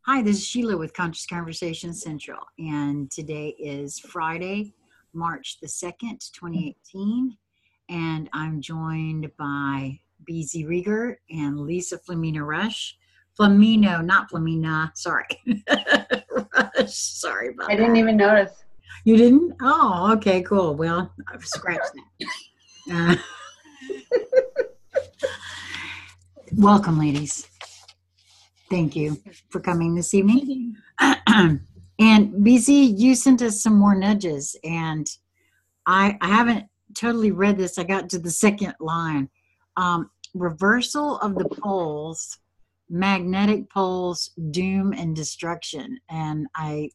Hi, this is Sheila with Conscious Conversation Central, and today is Friday, March the 2nd, 2018, and I'm joined by BZ Rieger and Lisa Flamina Rush. Flamino, not Flamina, sorry. Rush, sorry about that. I didn't even notice. You didn't? Oh, okay, cool. Well, I've scratched that. Welcome, ladies. Thank you for coming this evening. And BZ, you sent us some more nudges, and I haven't totally read this. I got to the second line. Reversal of the poles, magnetic poles, doom and destruction. And at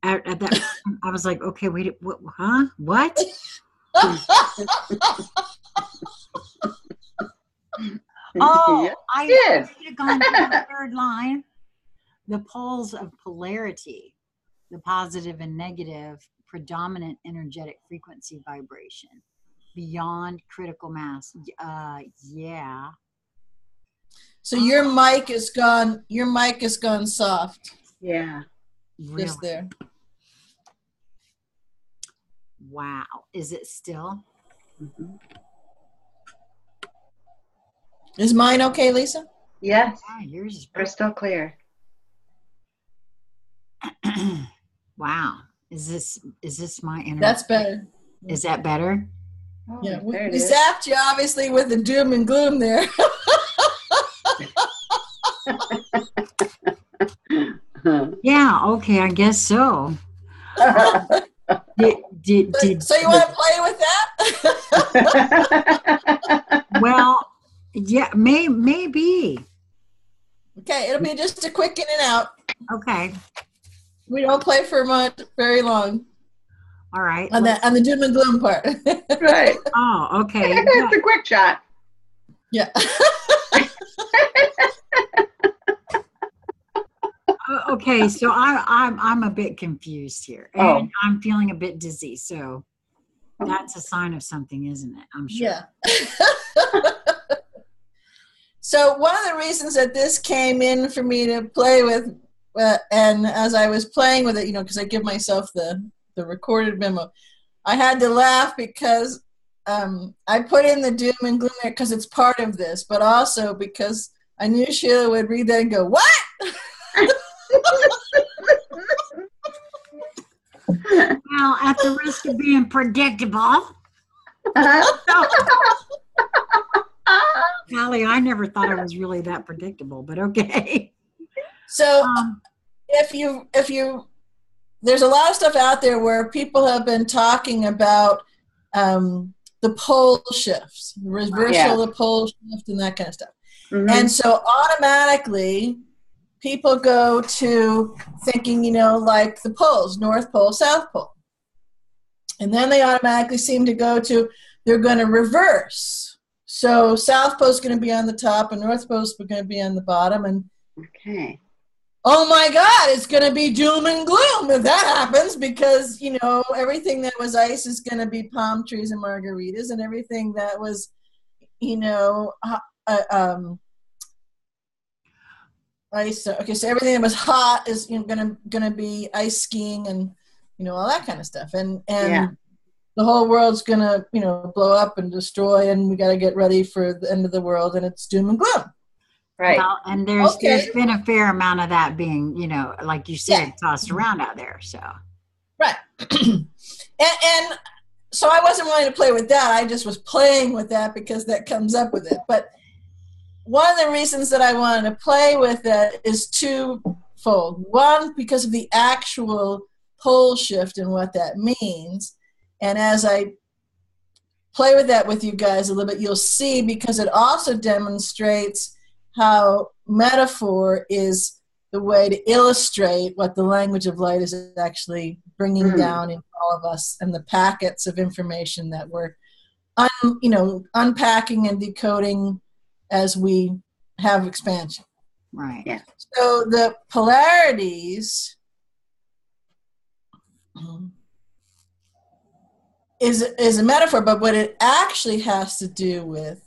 that I was like, okay, wait, what? Huh? What? Oh, I should have gone to the third line. The poles of polarity, the positive and negative, predominant energetic frequency vibration, beyond critical mass. Yeah. So your mic is gone. Your mic is gone soft. Yeah. Really? Just there. Wow. Is it still? Mm-hmm. Is mine okay, Lisa? Yes. Yeah, yours is crystal clear. Wow. Is this my internet? That's better. Is that better? Oh, Yeah, we is. zapped you obviously with the doom and gloom there. Yeah, okay, I guess so. So you want to play with that? Well, yeah, maybe. Okay, it'll be just a quick in and out. Okay. We don't play for very long. All right. On the doom and gloom part. Right. Oh, okay. It's a quick shot. Yeah. Okay, so I'm a bit confused here, and I'm feeling a bit dizzy. So that's a sign of something, isn't it? I'm sure. Yeah. So one of the reasons that this came in for me to play with, and as I was playing with it, because I give myself the recorded memo, I had to laugh because I put in the doom and gloom there because it's part of this, but also because I knew Sheila would read that and go, "What?" Well, at the risk of being predictable. Golly, I never thought I was really that predictable, but okay. So if you there's a lot of stuff out there where people have been talking about the pole shifts, reversal of the pole shift and that kind of stuff. Mm-hmm. And so automatically people go to thinking, like the poles, North Pole, South Pole. And then they automatically seem to go to, they're going to reverse. So South Pole is going to be on the top and North Pole is going to be on the bottom. And okay. Oh my God, it's going to be doom and gloom if that happens because, everything that was ice is going to be palm trees and margaritas, and everything that was, ice. Okay, so everything that was hot is going to be ice skiing and, all that kind of stuff. And the whole world's going to, blow up and destroy, and we got to get ready for the end of the world, and it's doom and gloom. Right. Well, and there's been a fair amount of that being, like you said, tossed around out there. So. Right. and so I wasn't wanting to play with that. I just was playing with that because that comes up with it. But one of the reasons that I wanted to play with that is twofold. One, because of the actual pole shift and what that means. And as I play with that with you guys a little bit, you'll see, because it also demonstrates how metaphor is the way to illustrate what the language of light is actually bringing down in all of us, and the packets of information that we're unpacking and decoding as we have expansion. Right. Yeah. So the polarities is a metaphor, but what it actually has to do with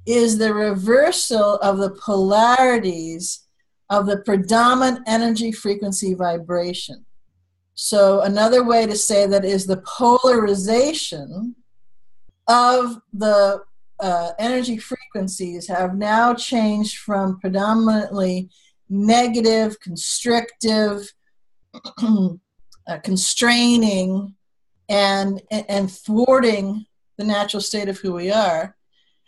is the reversal of the polarities of the predominant energy, frequency, vibration. So another way to say that is the polarization of the energy frequencies have now changed from predominantly negative, constrictive, constraining, and thwarting the natural state of who we are,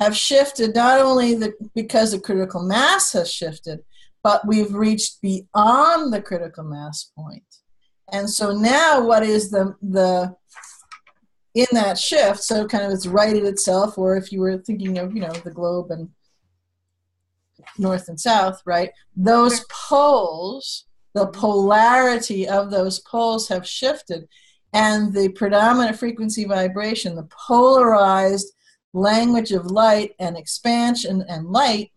have shifted not only because the critical mass has shifted, but we've reached beyond the critical mass point. And so now what is the in that shift, so kind of it's righted itself, or if you were thinking of, the globe and north and south, right? Those poles, the polarity of those poles have shifted, and the predominant frequency vibration, the polarized language of light and expansion and light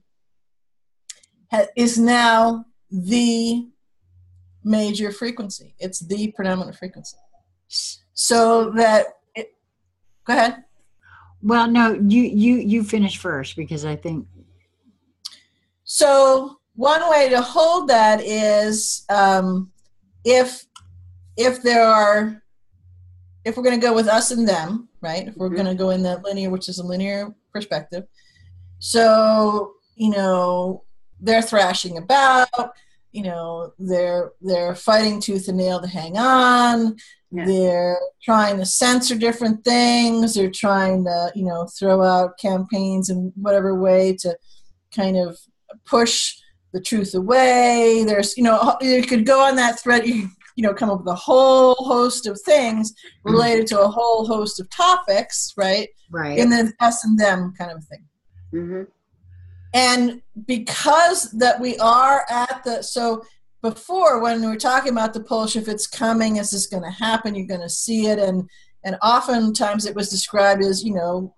is now the major frequency. It's the predominant frequency. So that go ahead. Well, no, you finish first, because I think. So one way to hold that is if we're going to go with us and them, right? If we're going to go in that linear, which is a linear perspective. So, they're thrashing about, they're fighting tooth and nail to hang on. Yeah. They're trying to censor different things. They're trying to, throw out campaigns in whatever way to kind of push the truth away. There's, you could go on that thread, come up with a whole host of things related to a whole host of topics, right? Right. In the us and them kind of thing. Mm-hmm. And because that we are so before, when we were talking about the pole shift, it's coming, is this going to happen? You're going to see it. And oftentimes it was described as, what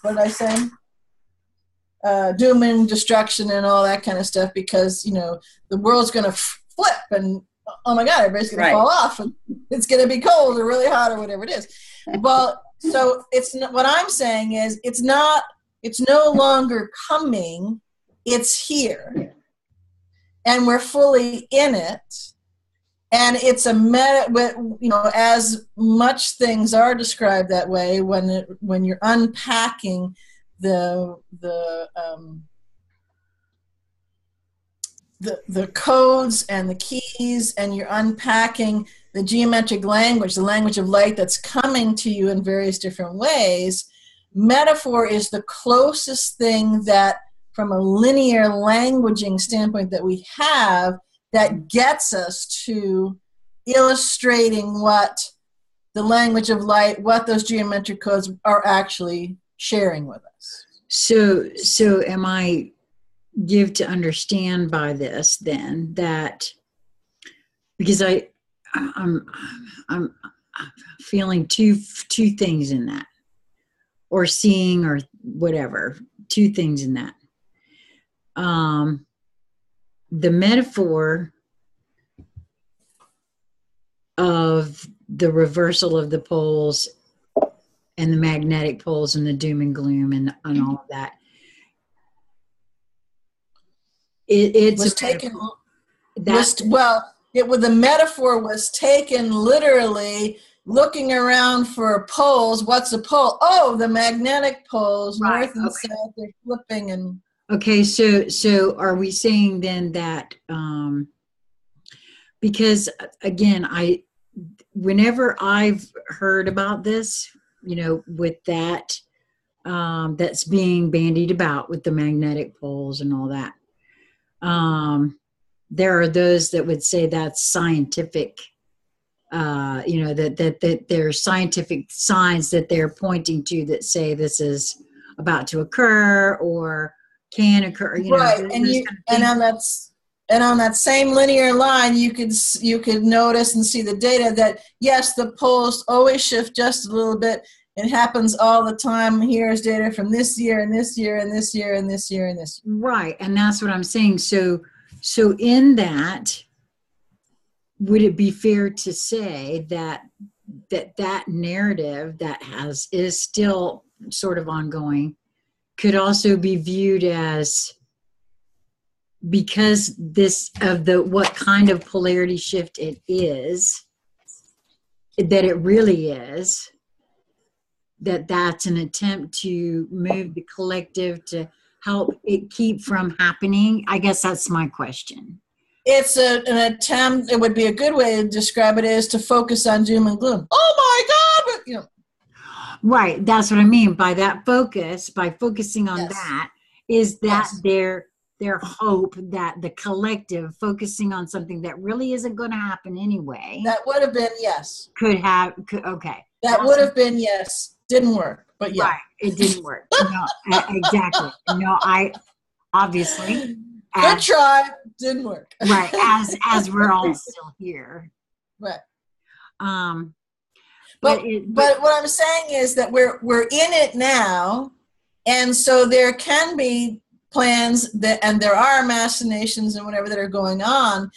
did I say? Doom and destruction and all that kind of stuff, because, the world's going to flip and, oh my God, everybody's going to fall off and it's going to be cold or really hot or whatever it is. Well, so what I'm saying is it's no longer coming, it's here. And we're fully in it. And it's as much things are described that way when you're unpacking the codes and the keys, and you're unpacking the geometric language, the language of light that's coming to you in various different ways. Metaphor is the closest thing that, from a linear languaging standpoint, that we have that gets us to illustrating what the language of light, what those geometric codes are actually sharing with us. So am I give to understand by this then that, because I'm feeling two things in that, or seeing, or whatever, two things in that. The metaphor of the reversal of the poles and the magnetic poles and the doom and gloom and all of that. It's was taken. The metaphor was taken literally, looking around for poles. What's a pole? Oh, the magnetic poles, right, north and south. They're flipping and. Okay, so are we saying then that because again, whenever I've heard about this, with that that's being bandied about with the magnetic poles and all that, there are those that would say that's scientific, that there's scientific signs that they're pointing to that say this is about to occur or can occur, right? And on that same linear line, you could notice and see the data that yes, the poles always shift just a little bit. It happens all the time. Here's data from this year and this year and this year and this year and this year. Right, and that's what I'm saying. So in that, would it be fair to say that narrative that is still sort of ongoing could also be viewed as because this of the what kind of polarity shift it is, that it really is, that's an attempt to move the collective to help it keep from happening? I guess that's my question. It's an attempt. It would be a good way to describe it is to focus on doom and gloom. Oh my God! But, you know. Right. That's what I mean by that focus. By focusing on Yes. that, is that Yes. their hope that the collective focusing on something that really isn't going to happen anyway. That would have been yes. Okay. That would have been yes. Didn't work, but yeah. Right. It didn't work. No, exactly. No, I obviously. Good try. Didn't work. Right. As we're all still here. Right. But what I'm saying is that we're in it now, and so there can be plans that, and there are machinations and whatever that are going on.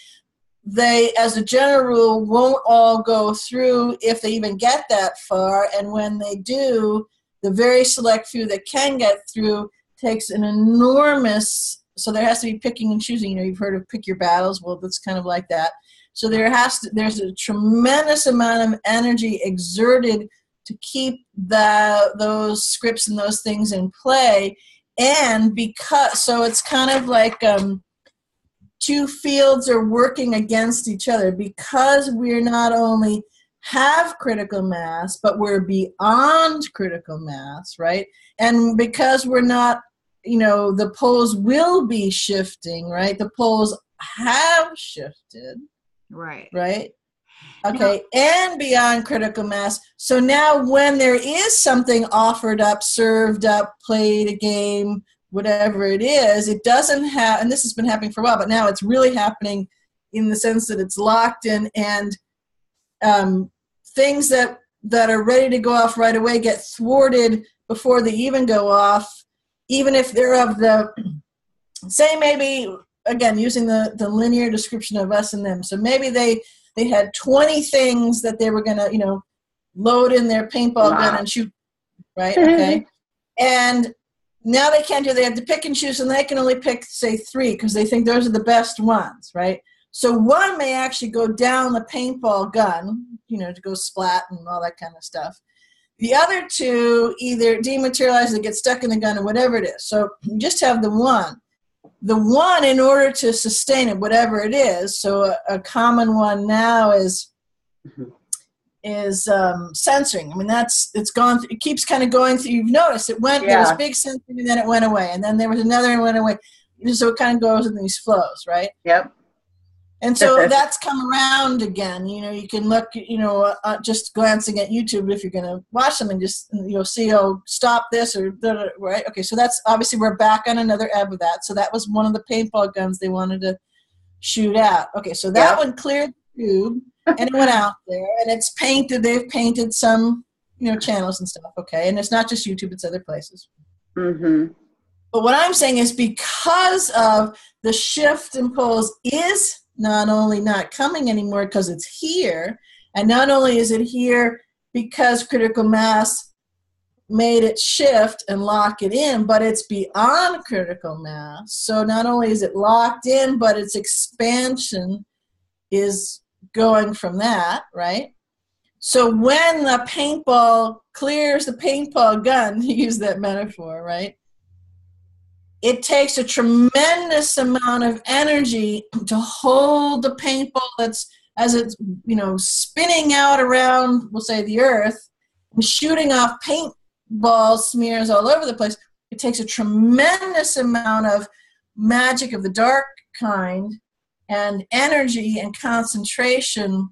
They, as a general rule, won't all go through if they even get that far, and when they do, the very select few that can get through takes an enormous. So there has to be picking and choosing. You know, you've heard of pick your battles. Well, that's kind of like that. So there's a tremendous amount of energy exerted to keep those scripts and those things in play. And so it's kind of like two fields are working against each other, because we're not only have critical mass, but we're beyond critical mass, right? And because we're not, you know, the poles will be shifting, right? The poles have shifted. Right. Okay. And beyond critical mass. So now when there is something offered up, served up, played a game, whatever it is, it doesn't have, and this has been happening for a while, but now it's really happening in the sense that it's locked in, and things that are ready to go off right away get thwarted before they even go off, even if they're of the, say maybe, again, using the linear description of us and them. So maybe they had 20 things that they were going to, you know, load in their paintball gun and shoot, right? Okay. And now they can't do, they have to pick and choose, and they can only pick, say, 3 because they think those are the best ones, right? So one may actually go down the paintball gun, you know, to go splat and all that kind of stuff. The other 2 either dematerialize, they get stuck in the gun or whatever it is. So you just have the one. The one, in order to sustain it, whatever it is, so a common one now is censoring. I mean, it keeps kind of going through. You've noticed it went, there was big censoring, and then it went away, and then there was another and went away. So it kind of goes in these flows, right? Yep. And so that's come around again. You know, you can look, you know, just glancing at YouTube, if you're going to watch something, just, you'll see, oh, stop this, or, right? Okay, so that's, obviously, we're back on another ebb of that. So that was one of the paintball guns they wanted to shoot out. Okay, so that one cleared the tube, and it went out there, and it's painted. They've painted some, you know, channels and stuff, okay? And it's not just YouTube, it's other places. Mm-hmm. But what I'm saying is, because of the shift in poles is not only not coming anymore because it's here, and not only is it here because critical mass made it shift and lock it in, but it's beyond critical mass. So not only is it locked in, but its expansion is going from that, right? So when the paintball clears the paintball gun, to use that metaphor, right? It takes a tremendous amount of energy to hold the paintball that's, as it's, you know, spinning out around, we'll say, the earth, and shooting off paintball smears all over the place. It takes a tremendous amount of magic of the dark kind and energy and concentration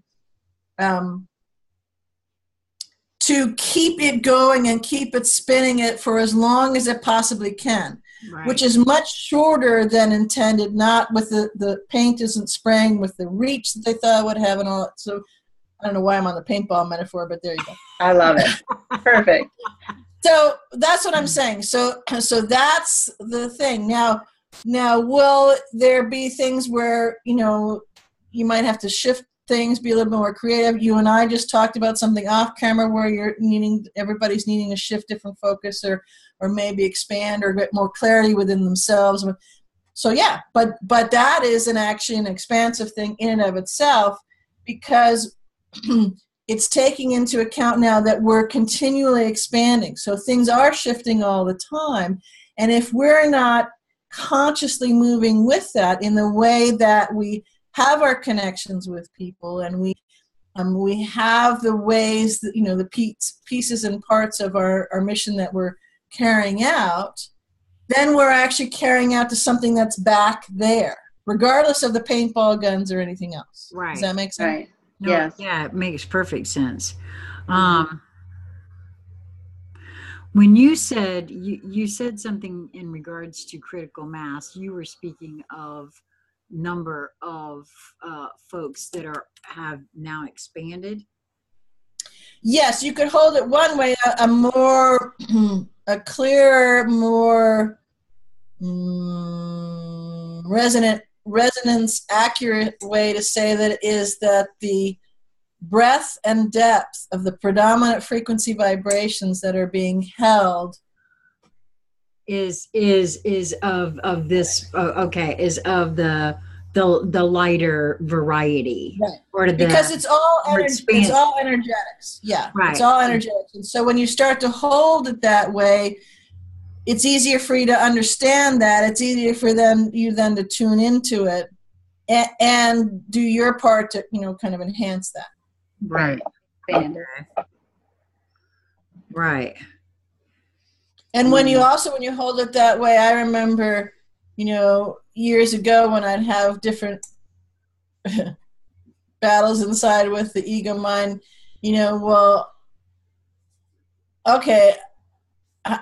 to keep it going and keep it spinning it for as long as it possibly can. Right. Which is much shorter than intended, not with the paint isn't spraying with the reach that they thought it would have and all that. So I don't know why I'm on the paintball metaphor, but there you go. I love it. Perfect. So that's what I'm saying. So that's the thing. Now, will there be things where, you know, you might have to shift things, be a little bit more creative? You and I just talked about something off camera where everybody's needing to shift different focus or maybe expand or get more clarity within themselves. So yeah, but that is actually an expansive thing in and of itself, because it's taking into account now that we're continually expanding. So things are shifting all the time. And if we're not consciously moving with that in the way that we have our connections with people, and we have the ways that, the pieces and parts of our mission that we're carrying out, then we're actually carrying out to something that's back there, regardless of the paintball guns or anything else. Right. Does that make sense? Right. No, Yes. yeah, it makes perfect sense. When you said something in regards to critical mass, you were speaking of number of folks that have now expanded. Yes, you could hold it one way, a more, a clearer, more resonance accurate way to say that is that the breadth and depth of the predominant frequency vibrations that are being held is of this is of the lighter variety, right? Or because it's all energy, it's all energetics. Yeah, right. It's all energetics. And so when you start to hold it that way, it's easier for you to understand that. It's easier for you then to tune into it and do your part to kind of enhance that. Right. Okay. Right. And when you hold it that way, I remember, years ago when I'd have different battles inside with the ego mind, well, okay,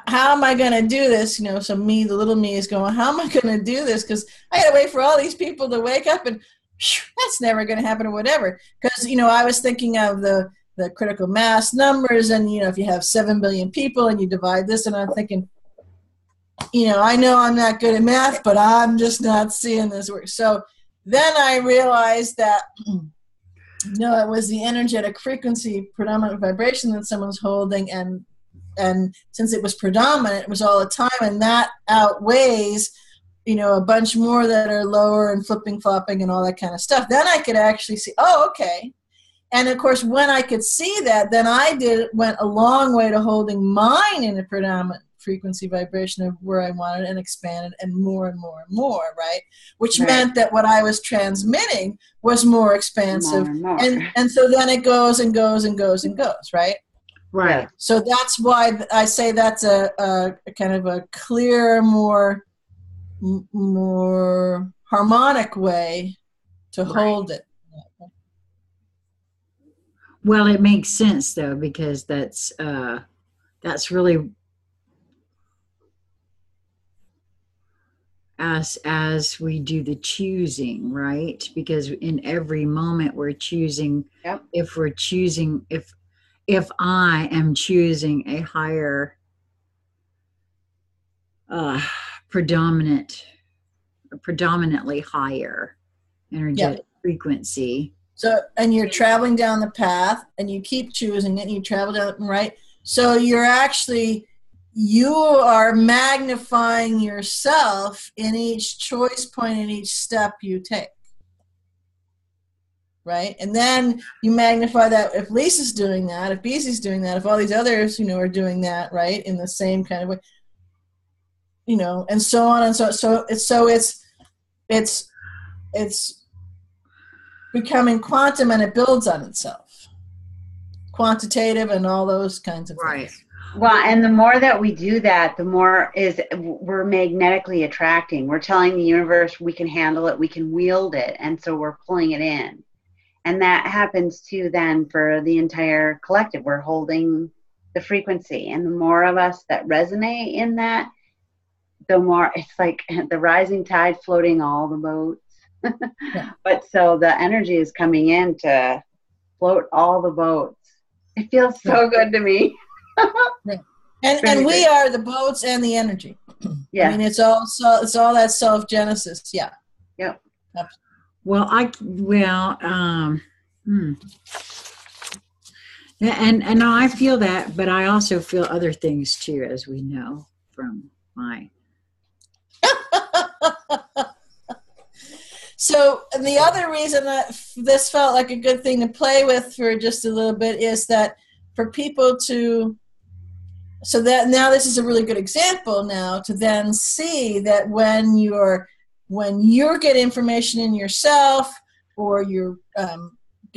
how am I going to do this? So me, the little me, is going, how am I going to do this? Because I got to wait for all these people to wake up, and that's never going to happen, or whatever. Because, I was thinking of the critical mass numbers, and, if you have 7 billion people and you divide this, and I'm thinking, I know I'm not good at math, but I'm just not seeing this work. So then I realized that, it was the energetic frequency, predominant vibration that someone's holding, and since it was predominant, it was all the time, and that outweighs, a bunch more that are lower and flipping, flopping, and all that kind of stuff. Then I could actually see, oh, okay. And of course, when I could see that, then went a long way to holding mine in a predominant frequency vibration of where I wanted, and expanded, and more and more and more, right? Which meant that what I was transmitting was more expansive. More. And so then it goes and goes and goes and goes, right? Right. Yeah. So that's why I say that's a kind of a clear, more harmonic way to hold it. Well, it makes sense though, because that's really as we do the choosing, right? Because in every moment we're choosing. Yep. If I am choosing a higher predominantly higher energetic frequency. So, and you're traveling down the path, and you keep choosing it, and you travel down, right? So you are magnifying yourself in each choice point, in each step you take. Right? And then you magnify that if Lisa's doing that, if BC's doing that, if all these others, are doing that, right, in the same kind of way, and so on and so. So it's becoming quantum, and it builds on itself, quantitative, and all those kinds of things. Well, and the more that we do that, the more we're magnetically attracting. We're telling the universe we can handle it, we can wield it, and so we're pulling it in. And that happens too then for the entire collective. We're holding the frequency, and the more of us that resonate in that, the more it's like the rising tide floating all the boats. But so the energy is coming in to float all the boats. It feels so good to me. And we are the boats and the energy. Yeah. I mean, it's all that self-genesis. Yeah. Yep. Well, and I feel that, but I also feel other things too, as we know from my So the other reason that this felt like a good thing to play with for just a little bit is that for people to, so that now this is a really good example now to then see that when you get information in yourself, or you're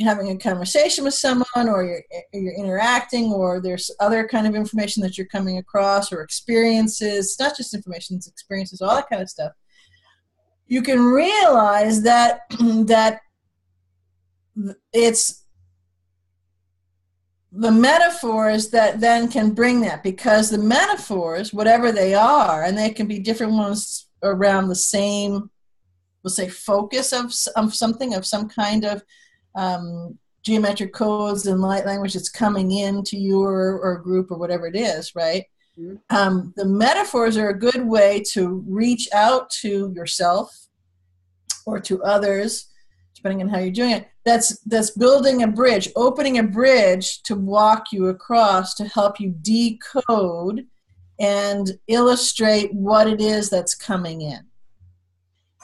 having a conversation with someone, or you're interacting, or there's other kind of information that you're coming across, or experiences, not just information, it's experiences, all that kind of stuff, you can realize that that it's the metaphors that then can bring that, because the metaphors, whatever they are, and they can be different ones around the same, we'll say, focus of something, of some kind of geometric codes and light language that's coming into your or group or whatever it is, right? Mm-hmm. The metaphors are a good way to reach out to yourself or to others, depending on how you're doing it. That's building a bridge, opening a bridge to walk you across, to help you decode and illustrate what it is that's coming in.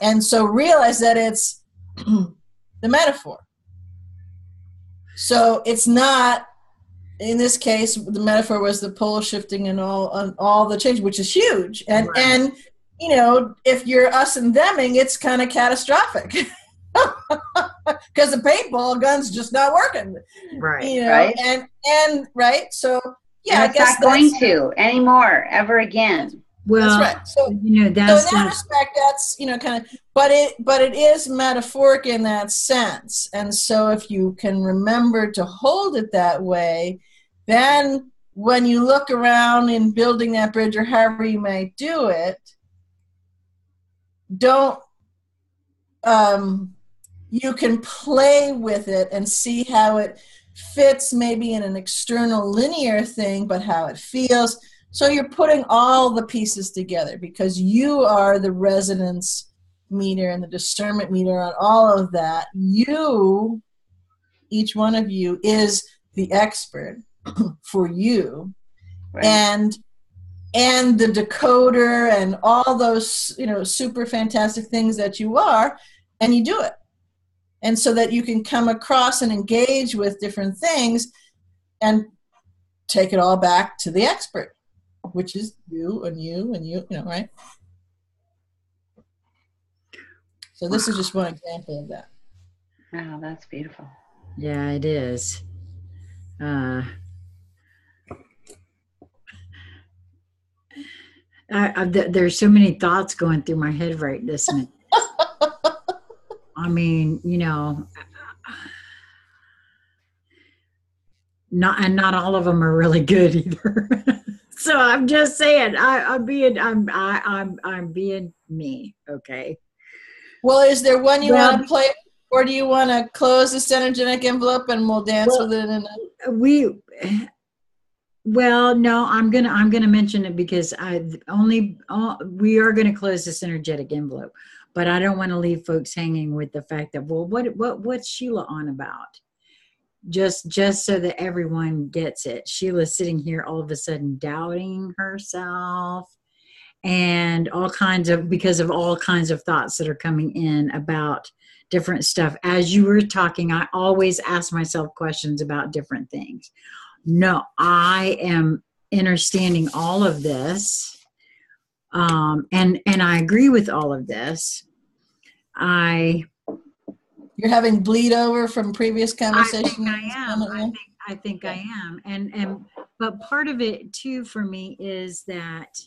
And so realize that it's the metaphor. So it's not, in this case, the metaphor was the pole shifting and all the change, which is huge. And right. And you know, if you're us and theming, it's kind of catastrophic. Because the paintball gun's just not working, right? You know, right, and right. So yeah, and it's not going to anymore ever again. Well, that's right. So you know, that's so in that respect, that's, you know, kind of, but it is metaphoric in that sense. And so if you can remember to hold it that way, then when you look around in building that bridge, or however you may do it, don't. You can play with it and see how it fits, maybe in an external linear thing, but how it feels. So you're putting all the pieces together, because you are the resonance meter and the discernment meter on all of that. You, each one of you, is the expert for you. Right. And the decoder and all those, you know, super fantastic things that you are, and you do it. And so that you can come across and engage with different things and take it all back to the expert, which is you and you and you know, right? So this is just one example of that. Wow, that's beautiful. Yeah, it is. There's so many thoughts going through my head right this minute. I mean, you know, not all of them are really good either. So I'm just saying, I'm being me. Okay. Well, is there one you want to play, or do you want to close this energetic envelope and we'll dance with it? Well, no, I'm gonna mention it, because we are gonna close this energetic envelope, but I don't want to leave folks hanging with the fact that, well, what's Sheila on about? Just so that everyone gets it. Sheila's sitting here all of a sudden doubting herself, and because of all kinds of thoughts that are coming in about different stuff. As you were talking, I always ask myself questions about different things. No, I am understanding all of this, and I agree with all of this. You're having bleed over from previous conversations. I think I am, but part of it too for me is that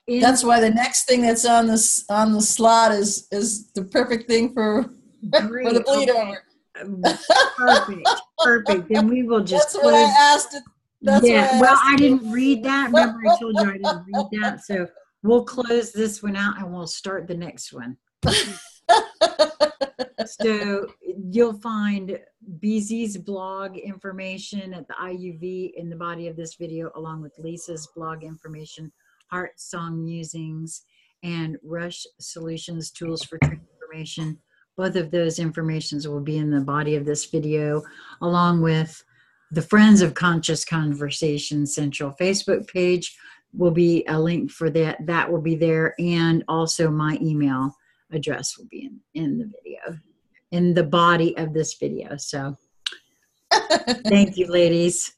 that's why the next thing that's on the slot is the perfect thing for the bleed over. Perfect. Then we will just. That's what I asked it. I didn't read that. Remember, I told you I didn't read that. So we'll close this one out and we'll start the next one. So you'll find BZ's blog information at the IUV in the body of this video, along with Lisa's blog information, Heart Song Musings, and Rush Solutions Tools for Transformation. Both of those informations will be in the body of this video, along with the Friends of Conscious Conversation Central Facebook page will be a link for that. That will be there. And also my email address will be in the video, in the body of this video. So thank you, ladies.